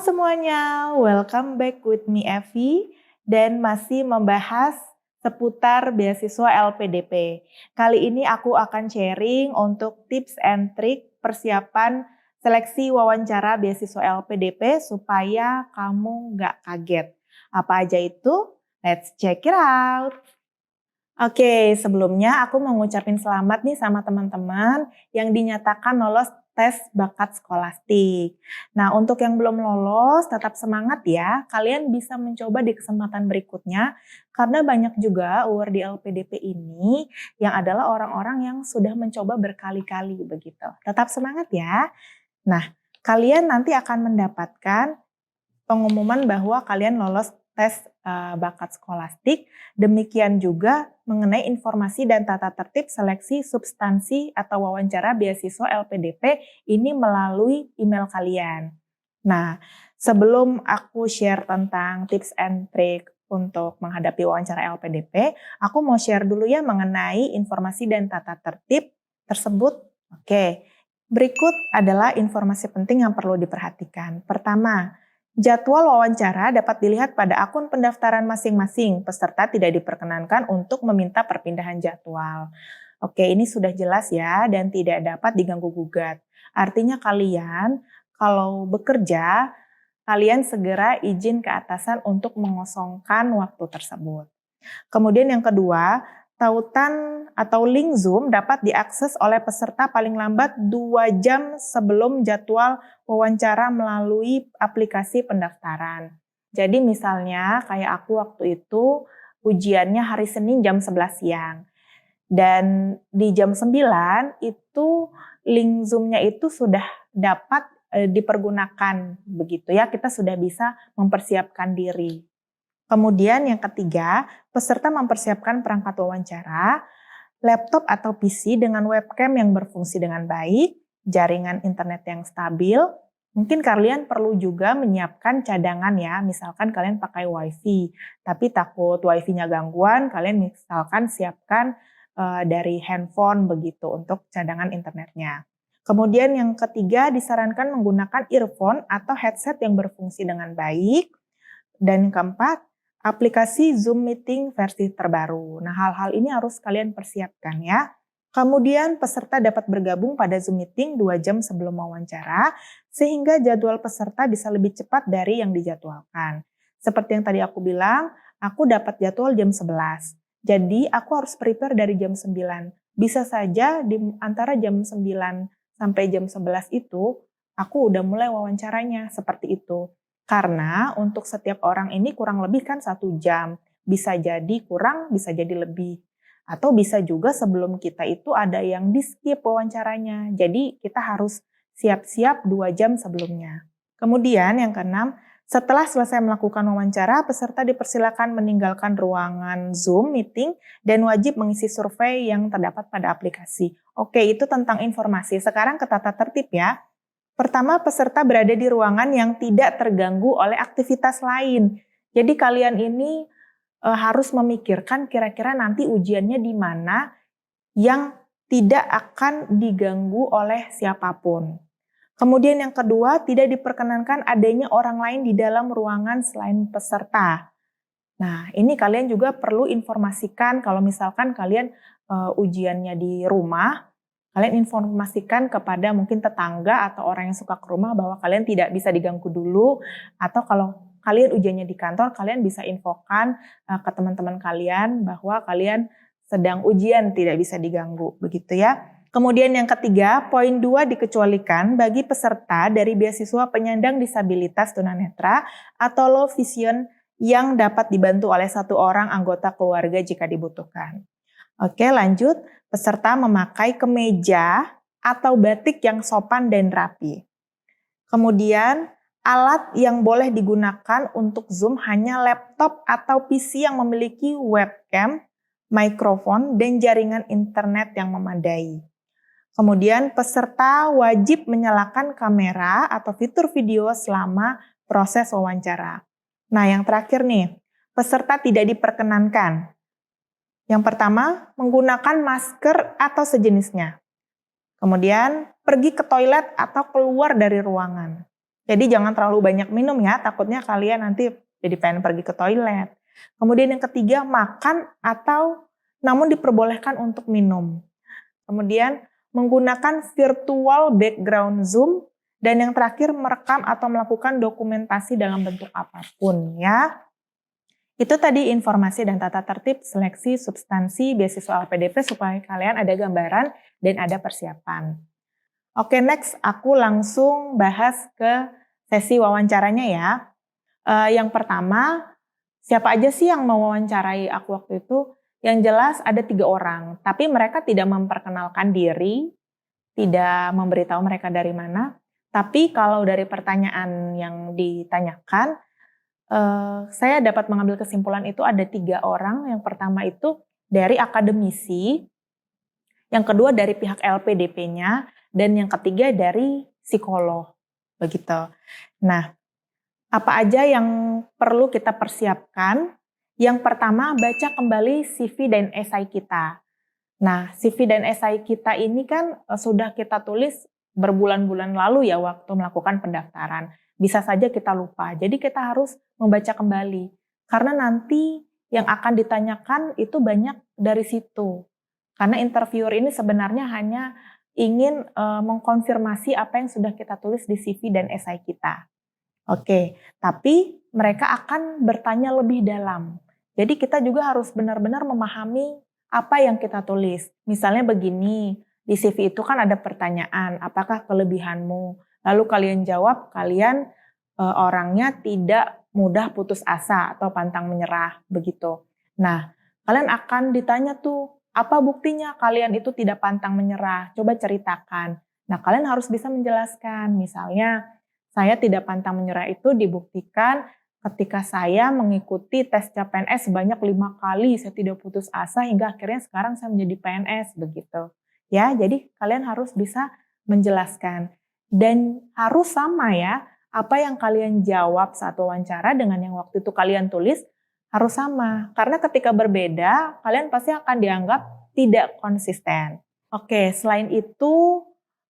semuanya, welcome back with me Evi dan masih membahas seputar beasiswa LPDP. Kali ini aku akan sharing untuk tips and trik persiapan seleksi wawancara beasiswa LPDP supaya kamu nggak kaget. Apa aja itu? Let's check it out. Oke, sebelumnya aku mau ngucapin selamat nih sama teman-teman yang dinyatakan lolos tes bakat skolastik. Nah, untuk yang belum lolos, tetap semangat ya. Kalian bisa mencoba di kesempatan berikutnya, karena banyak juga UR di LPDP ini yang adalah orang-orang yang sudah mencoba berkali-kali begitu. Tetap semangat ya. Nah, kalian nanti akan mendapatkan pengumuman bahwa kalian lolos tes bakat skolastik, demikian juga mengenai informasi dan tata tertib seleksi substansi atau wawancara beasiswa LPDP ini melalui email kalian. Nah, sebelum aku share tentang tips and trick untuk menghadapi wawancara LPDP, aku mau share dulu ya mengenai informasi dan tata tertib tersebut. Oke, berikut adalah informasi penting yang perlu diperhatikan. Pertama, jadwal wawancara dapat dilihat pada akun pendaftaran masing-masing. Peserta tidak diperkenankan untuk meminta perpindahan jadwal. Oke, ini sudah jelas ya dan tidak dapat diganggu-gugat. Artinya kalian kalau bekerja, kalian segera izin ke atasan untuk mengosongkan waktu tersebut. Kemudian yang kedua, tautan atau link Zoom dapat diakses oleh peserta paling lambat 2 jam sebelum jadwal wawancara melalui aplikasi pendaftaran. Jadi misalnya kayak aku waktu itu ujiannya hari Senin jam 11 siang. Dan di jam 9 itu link Zoom-nya itu sudah dapat dipergunakan begitu ya, kita sudah bisa mempersiapkan diri. Kemudian yang ketiga, peserta mempersiapkan perangkat wawancara, laptop atau PC dengan webcam yang berfungsi dengan baik, jaringan internet yang stabil. Mungkin kalian perlu juga menyiapkan cadangan ya, misalkan kalian pakai WiFi, tapi takut WiFi-nya gangguan, kalian misalkan siapkan dari handphone begitu untuk cadangan internetnya. Kemudian yang ketiga, disarankan menggunakan earphone atau headset yang berfungsi dengan baik. Dan yang keempat, aplikasi Zoom Meeting versi terbaru. Nah, hal-hal ini harus kalian persiapkan ya. Kemudian peserta dapat bergabung pada Zoom Meeting 2 jam sebelum wawancara, sehingga jadwal peserta bisa lebih cepat dari yang dijadwalkan. Seperti yang tadi aku bilang, aku dapat jadwal jam 11. Jadi aku harus prepare dari jam 9. Bisa saja di antara jam 9 sampai jam 11 itu, aku udah mulai wawancaranya seperti itu. Karena untuk setiap orang ini kurang lebih kan 1 jam. Bisa jadi kurang, bisa jadi lebih. Atau bisa juga sebelum kita itu ada yang di-skip wawancaranya. Jadi kita harus siap-siap 2 jam sebelumnya. Kemudian yang keenam, setelah selesai melakukan wawancara, peserta dipersilakan meninggalkan ruangan Zoom meeting dan wajib mengisi survei yang terdapat pada aplikasi. Oke, itu tentang informasi. Sekarang ke tata tertib ya. Pertama, peserta berada di ruangan yang tidak terganggu oleh aktivitas lain. Jadi kalian ini harus memikirkan kira-kira nanti ujiannya di mana yang tidak akan diganggu oleh siapapun. Kemudian yang kedua, tidak diperkenankan adanya orang lain di dalam ruangan selain peserta. Nah, ini kalian juga perlu informasikan kalau misalkan kalian ujiannya di rumah, kalian informasikan kepada mungkin tetangga atau orang yang suka ke rumah bahwa kalian tidak bisa diganggu dulu, atau kalau kalian ujiannya di kantor, kalian bisa infokan ke teman-teman kalian bahwa kalian sedang ujian tidak bisa diganggu, begitu ya. Kemudian yang ketiga, poin 2 dikecualikan bagi peserta dari beasiswa penyandang disabilitas tunanetra atau low vision yang dapat dibantu oleh 1 orang anggota keluarga jika dibutuhkan. Oke, lanjut. Peserta memakai kemeja atau batik yang sopan dan rapi. Kemudian, alat yang boleh digunakan untuk Zoom hanya laptop atau PC yang memiliki webcam, mikrofon, dan jaringan internet yang memadai. Kemudian peserta wajib menyalakan kamera atau fitur video selama proses wawancara. Nah, yang terakhir nih, peserta tidak diperkenankan. Yang pertama, menggunakan masker atau sejenisnya. Kemudian, pergi ke toilet atau keluar dari ruangan. Jadi jangan terlalu banyak minum ya, takutnya kalian nanti jadi pengen pergi ke toilet. Kemudian yang ketiga, makan atau namun diperbolehkan untuk minum. Kemudian menggunakan virtual background Zoom, dan yang terakhir merekam atau melakukan dokumentasi dalam bentuk apapun ya. Itu tadi informasi dan tata tertib seleksi substansi beasiswa LPDP supaya kalian ada gambaran dan ada persiapan. Oke, next aku langsung bahas ke sesi wawancaranya ya. Yang pertama, siapa aja sih yang mau wawancarai aku waktu itu? Yang jelas ada 3 orang, tapi mereka tidak memperkenalkan diri, tidak memberitahu mereka dari mana. Tapi kalau dari pertanyaan yang ditanyakan, saya dapat mengambil kesimpulan itu ada 3 orang. Yang pertama itu dari akademisi, yang kedua dari pihak LPDP-nya, dan yang ketiga dari psikolog. Begitu. Nah, apa aja yang perlu kita persiapkan? Yang pertama, baca kembali CV dan esai kita. Nah, CV dan esai kita ini kan sudah kita tulis berbulan-bulan lalu ya waktu melakukan pendaftaran. Bisa saja kita lupa. Jadi kita harus membaca kembali. Karena nanti yang akan ditanyakan itu banyak dari situ. Karena interviewer ini sebenarnya hanya ingin mengkonfirmasi apa yang sudah kita tulis di CV dan esai kita. Oke, tapi mereka akan bertanya lebih dalam. Jadi kita juga harus benar-benar memahami apa yang kita tulis. Misalnya begini, di CV itu kan ada pertanyaan, apakah kelebihanmu? Lalu kalian jawab, kalian orangnya tidak mudah putus asa atau pantang menyerah, begitu. Nah, kalian akan ditanya tuh, apa buktinya kalian itu tidak pantang menyerah? Coba ceritakan. Nah, kalian harus bisa menjelaskan, misalnya, saya tidak pantang menyerah itu dibuktikan ketika saya mengikuti tes CPNS sebanyak 5 kali, saya tidak putus asa hingga akhirnya sekarang saya menjadi PNS, begitu. Ya, jadi kalian harus bisa menjelaskan. Dan harus sama ya, apa yang kalian jawab saat wawancara dengan yang waktu itu kalian tulis harus sama. Karena ketika berbeda, kalian pasti akan dianggap tidak konsisten. Oke, selain itu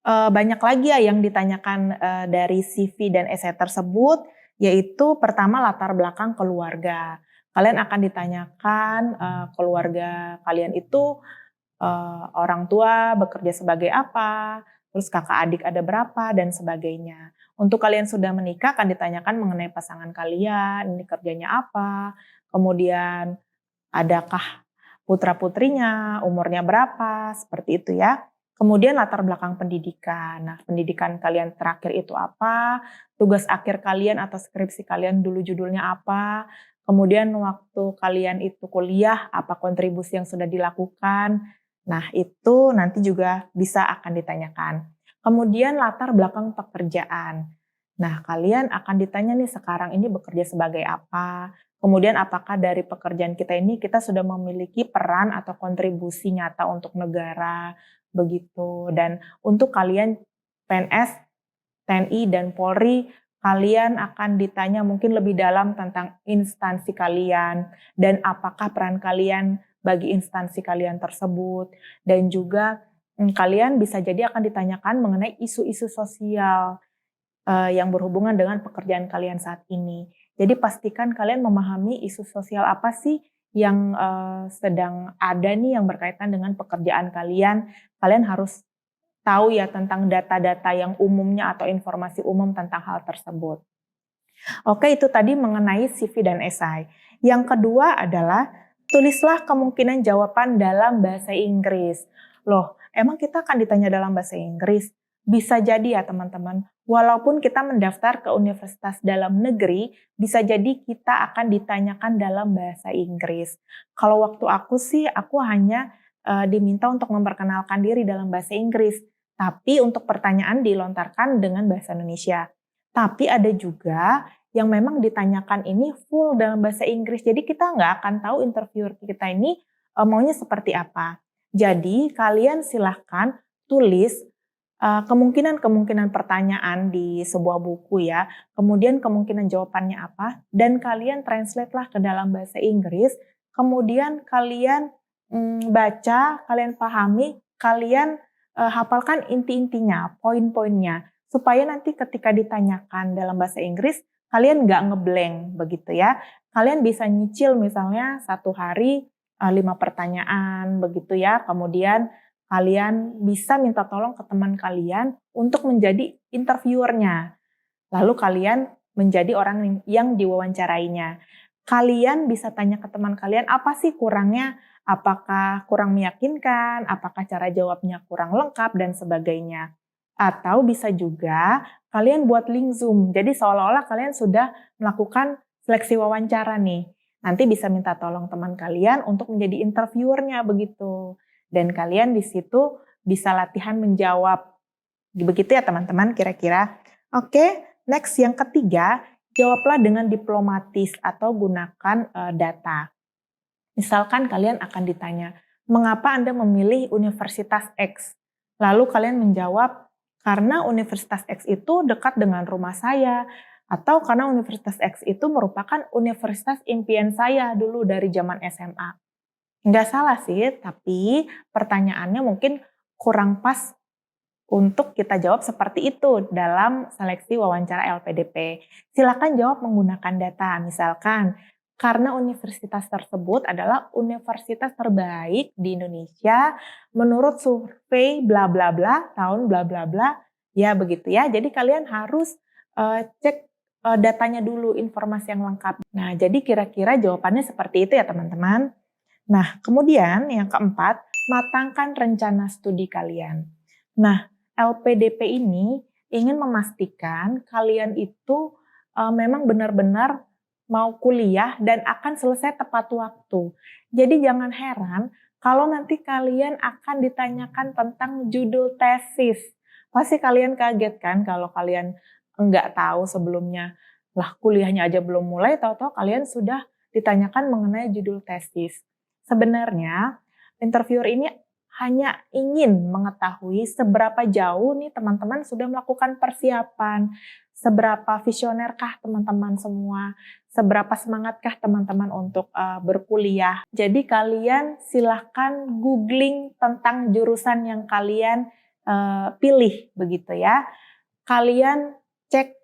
banyak lagi ya yang ditanyakan dari CV dan esai tersebut, yaitu pertama latar belakang keluarga. Kalian akan ditanyakan keluarga kalian itu orang tua bekerja sebagai apa, terus kakak adik ada berapa, dan sebagainya. Untuk kalian sudah menikah akan ditanyakan mengenai pasangan kalian, ini kerjanya apa, kemudian adakah putra-putrinya, umurnya berapa, seperti itu ya. Kemudian latar belakang pendidikan. Nah, pendidikan kalian terakhir itu apa? Tugas akhir kalian atau skripsi kalian dulu judulnya apa? Kemudian waktu kalian itu kuliah, apa kontribusi yang sudah dilakukan? Nah, itu nanti juga bisa akan ditanyakan. Kemudian latar belakang pekerjaan. Nah, kalian akan ditanya nih sekarang ini bekerja sebagai apa? Kemudian apakah dari pekerjaan kita ini kita sudah memiliki peran atau kontribusi nyata untuk negara, begitu. Dan untuk kalian PNS, TNI, dan Polri, kalian akan ditanya mungkin lebih dalam tentang instansi kalian dan apakah peran kalian bagi instansi kalian tersebut. Dan juga kalian bisa jadi akan ditanyakan mengenai isu-isu sosial yang berhubungan dengan pekerjaan kalian saat ini. Jadi pastikan kalian memahami isu sosial apa sih yang sedang ada nih yang berkaitan dengan pekerjaan kalian. Kalian harus tahu ya tentang data-data yang umumnya atau informasi umum tentang hal tersebut. Oke, itu tadi mengenai CV dan esai. Yang kedua adalah tulislah kemungkinan jawaban dalam bahasa Inggris. Loh, emang kita akan ditanya dalam bahasa Inggris? Bisa jadi ya teman-teman, walaupun kita mendaftar ke universitas dalam negeri, bisa jadi kita akan ditanyakan dalam bahasa Inggris. Kalau waktu aku sih, aku hanya diminta untuk memperkenalkan diri dalam bahasa Inggris. Tapi untuk pertanyaan dilontarkan dengan bahasa Indonesia. Tapi ada juga yang memang ditanyakan ini full dalam bahasa Inggris. Jadi kita nggak akan tahu interviewer kita ini maunya seperti apa. Jadi kalian silahkan tulis kemungkinan-kemungkinan pertanyaan di sebuah buku ya. Kemudian kemungkinan jawabannya apa. Dan kalian translate lah ke dalam bahasa Inggris. Kemudian kalian baca, kalian pahami, kalian hafalkan inti-intinya, poin-poinnya. supaya nanti ketika ditanyakan dalam bahasa Inggris, kalian nggak ngeblank begitu ya. Kalian bisa nyicil misalnya satu hari 5 pertanyaan begitu ya. Kemudian kalian bisa minta tolong ke teman kalian untuk menjadi interviewernya. Lalu kalian menjadi orang yang diwawancarainya. Kalian bisa tanya ke teman kalian, apa sih kurangnya? Apakah kurang meyakinkan? Apakah cara jawabnya kurang lengkap? Dan sebagainya. Atau bisa juga kalian buat link Zoom. Jadi seolah-olah kalian sudah melakukan seleksi wawancara nih. Nanti bisa minta tolong teman kalian untuk menjadi interviewernya begitu. Dan kalian di situ bisa latihan menjawab. Begitu ya teman-teman kira-kira. Oke, next yang ketiga, jawablah dengan diplomatis atau gunakan data. Misalkan kalian akan ditanya, mengapa Anda memilih Universitas X? Lalu kalian menjawab, karena Universitas X itu dekat dengan rumah saya, atau karena Universitas X itu merupakan universitas impian saya dulu dari zaman SMA. Nggak salah sih, tapi pertanyaannya mungkin kurang pas untuk kita jawab seperti itu dalam seleksi wawancara LPDP. Silakan jawab menggunakan data, misalkan karena universitas tersebut adalah universitas terbaik di Indonesia menurut survei bla bla bla tahun bla bla bla, ya begitu ya. Jadi kalian harus cek datanya dulu, informasi yang lengkap. Nah, jadi kira-kira jawabannya seperti itu ya teman-teman. Nah, kemudian yang keempat, matangkan rencana studi kalian. Nah, LPDP ini ingin memastikan kalian itu memang benar-benar mau kuliah dan akan selesai tepat waktu. Jadi jangan heran kalau nanti kalian akan ditanyakan tentang judul tesis. Pasti kalian kaget kan kalau kalian enggak tahu sebelumnya. Lah kuliahnya aja belum mulai, tahu-tahu kalian sudah ditanyakan mengenai judul tesis. Sebenarnya interviewer ini hanya ingin mengetahui seberapa jauh nih teman-teman sudah melakukan persiapan, seberapa visionerkah teman-teman semua, seberapa semangatkah teman-teman untuk berkuliah. Jadi kalian silahkan googling tentang jurusan yang kalian pilih begitu ya. Kalian cek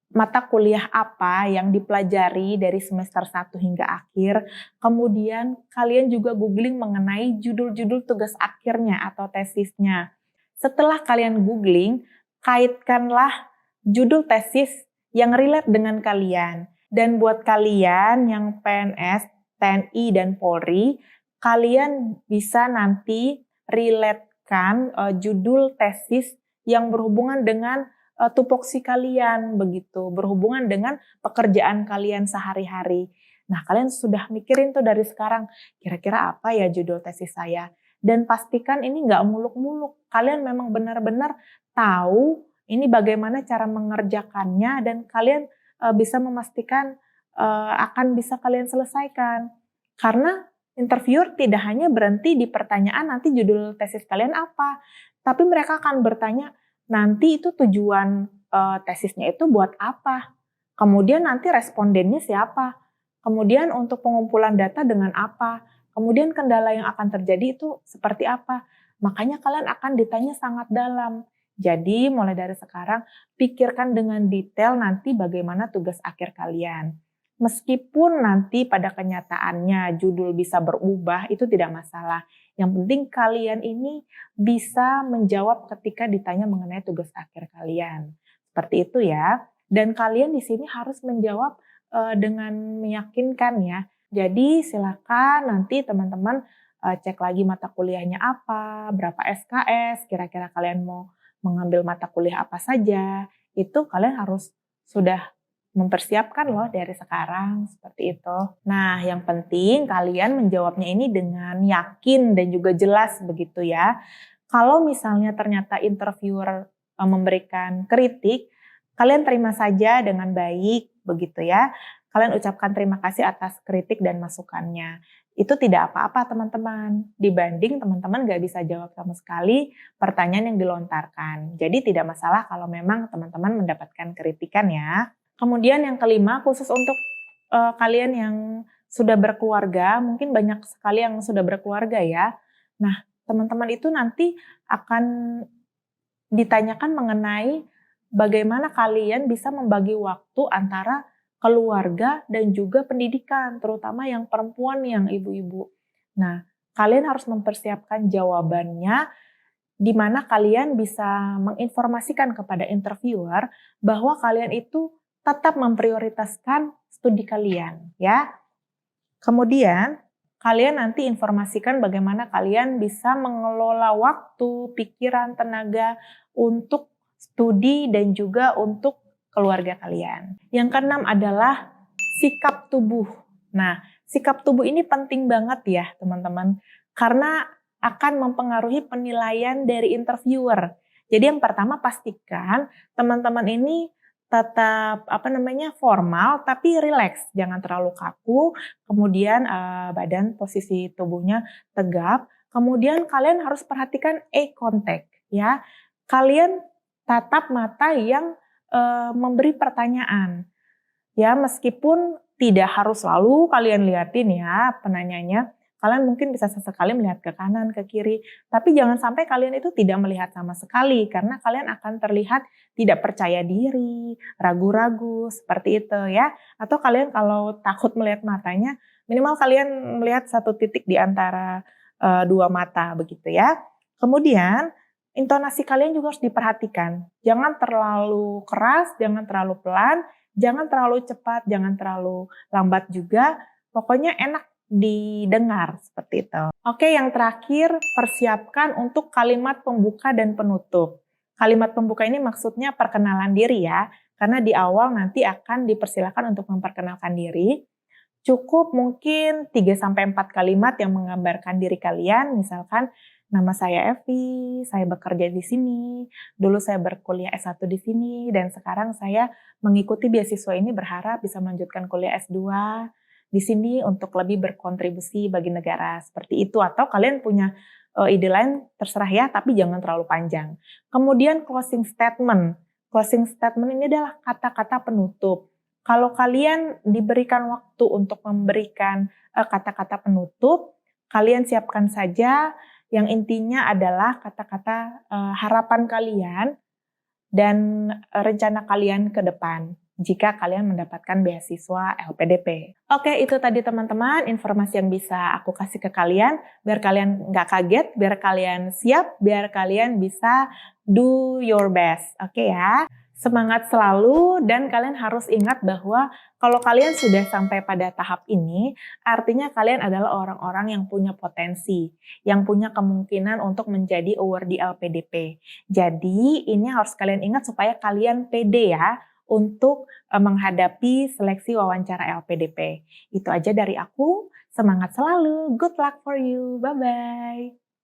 mata kuliah apa yang dipelajari dari semester 1 hingga akhir. Kemudian kalian juga googling mengenai judul-judul tugas akhirnya atau tesisnya. Setelah kalian googling, kaitkanlah judul tesis yang relate dengan kalian. Dan buat kalian yang PNS, TNI, dan Polri, kalian bisa nanti relatekan judul tesis yang berhubungan dengan tupoksi kalian begitu, berhubungan dengan pekerjaan kalian sehari-hari. Nah, kalian sudah mikirin tuh dari sekarang, kira-kira apa ya judul tesis saya? Dan pastikan ini nggak muluk-muluk. Kalian memang benar-benar tahu ini bagaimana cara mengerjakannya dan kalian bisa memastikan akan bisa kalian selesaikan. Karena interviewer tidak hanya berhenti di pertanyaan nanti judul tesis kalian apa, tapi mereka akan bertanya, nanti itu tujuan tesisnya itu buat apa? Kemudian nanti respondennya siapa? Kemudian untuk pengumpulan data dengan apa? Kemudian kendala yang akan terjadi itu seperti apa? Makanya kalian akan ditanya sangat dalam. Jadi mulai dari sekarang pikirkan dengan detail nanti bagaimana tugas akhir kalian. Meskipun nanti pada kenyataannya judul bisa berubah, itu tidak masalah. Yang penting kalian ini bisa menjawab ketika ditanya mengenai tugas akhir kalian. Seperti itu ya. Dan kalian di sini harus menjawab dengan meyakinkan ya. Jadi silakan nanti teman-teman cek lagi mata kuliahnya apa, berapa SKS, kira-kira kalian mau mengambil mata kuliah apa saja. Itu kalian harus sudah mempersiapkan loh dari sekarang, seperti itu. Nah, yang penting kalian menjawabnya ini dengan yakin dan juga jelas begitu ya. Kalau misalnya ternyata interviewer memberikan kritik, kalian terima saja dengan baik begitu ya. Kalian ucapkan terima kasih atas kritik dan masukannya. Itu tidak apa-apa teman-teman, dibanding teman-teman gak bisa jawab sama sekali pertanyaan yang dilontarkan. Jadi tidak masalah kalau memang teman-teman mendapatkan kritikan ya. Kemudian yang kelima, khusus untuk kalian yang sudah berkeluarga, mungkin banyak sekali yang sudah berkeluarga ya. Nah, teman-teman itu nanti akan ditanyakan mengenai bagaimana kalian bisa membagi waktu antara keluarga dan juga pendidikan, terutama yang perempuan, yang ibu-ibu. Nah, kalian harus mempersiapkan jawabannya, di mana kalian bisa menginformasikan kepada interviewer bahwa kalian itu tetap memprioritaskan studi kalian, ya. Kemudian, kalian nanti informasikan bagaimana kalian bisa mengelola waktu, pikiran, tenaga untuk studi dan juga untuk keluarga kalian. Yang keenam adalah sikap tubuh. Nah, sikap tubuh ini penting banget ya, teman-teman, karena akan mempengaruhi penilaian dari interviewer. Jadi yang pertama pastikan teman-teman ini tetap formal tapi rileks, jangan terlalu kaku. Kemudian badan posisi tubuhnya tegap. Kemudian kalian harus perhatikan eye contact ya. Kalian tatap mata yang memberi pertanyaan. Ya, meskipun tidak harus selalu kalian liatin ya penanyanya. Kalian mungkin bisa sesekali melihat ke kanan, ke kiri, tapi jangan sampai kalian itu tidak melihat sama sekali karena kalian akan terlihat tidak percaya diri, ragu-ragu, seperti itu ya. Atau kalian kalau takut melihat matanya, minimal kalian melihat satu titik di antara dua mata begitu ya. Kemudian intonasi kalian juga harus diperhatikan. Jangan terlalu keras, jangan terlalu pelan, jangan terlalu cepat, jangan terlalu lambat juga. Pokoknya enak didengar seperti itu. Oke, yang terakhir persiapkan untuk kalimat pembuka dan penutup. Kalimat pembuka ini maksudnya perkenalan diri ya, karena di awal nanti akan dipersilakan untuk memperkenalkan diri. Cukup mungkin 3-4 kalimat yang menggambarkan diri kalian, misalkan nama saya Evi, saya bekerja di sini, dulu saya berkuliah S1 di sini, dan sekarang saya mengikuti beasiswa ini berharap bisa melanjutkan kuliah S2 di sini untuk lebih berkontribusi bagi negara, seperti itu. Atau kalian punya ide lain, terserah ya, tapi jangan terlalu panjang. Kemudian closing statement. Closing statement ini adalah kata-kata penutup. Kalau kalian diberikan waktu untuk memberikan kata-kata penutup, kalian siapkan saja yang intinya adalah kata-kata harapan kalian dan rencana kalian ke depan jika kalian mendapatkan beasiswa LPDP. Oke, itu tadi teman-teman informasi yang bisa aku kasih ke kalian biar kalian nggak kaget, biar kalian siap, biar kalian bisa do your best. Oke ya. Semangat selalu dan kalian harus ingat bahwa kalau kalian sudah sampai pada tahap ini, artinya kalian adalah orang-orang yang punya potensi, yang punya kemungkinan untuk menjadi awardee LPDP. Jadi ini harus kalian ingat supaya kalian pede ya untuk menghadapi seleksi wawancara LPDP. Itu aja dari aku, semangat selalu, good luck for you, bye-bye.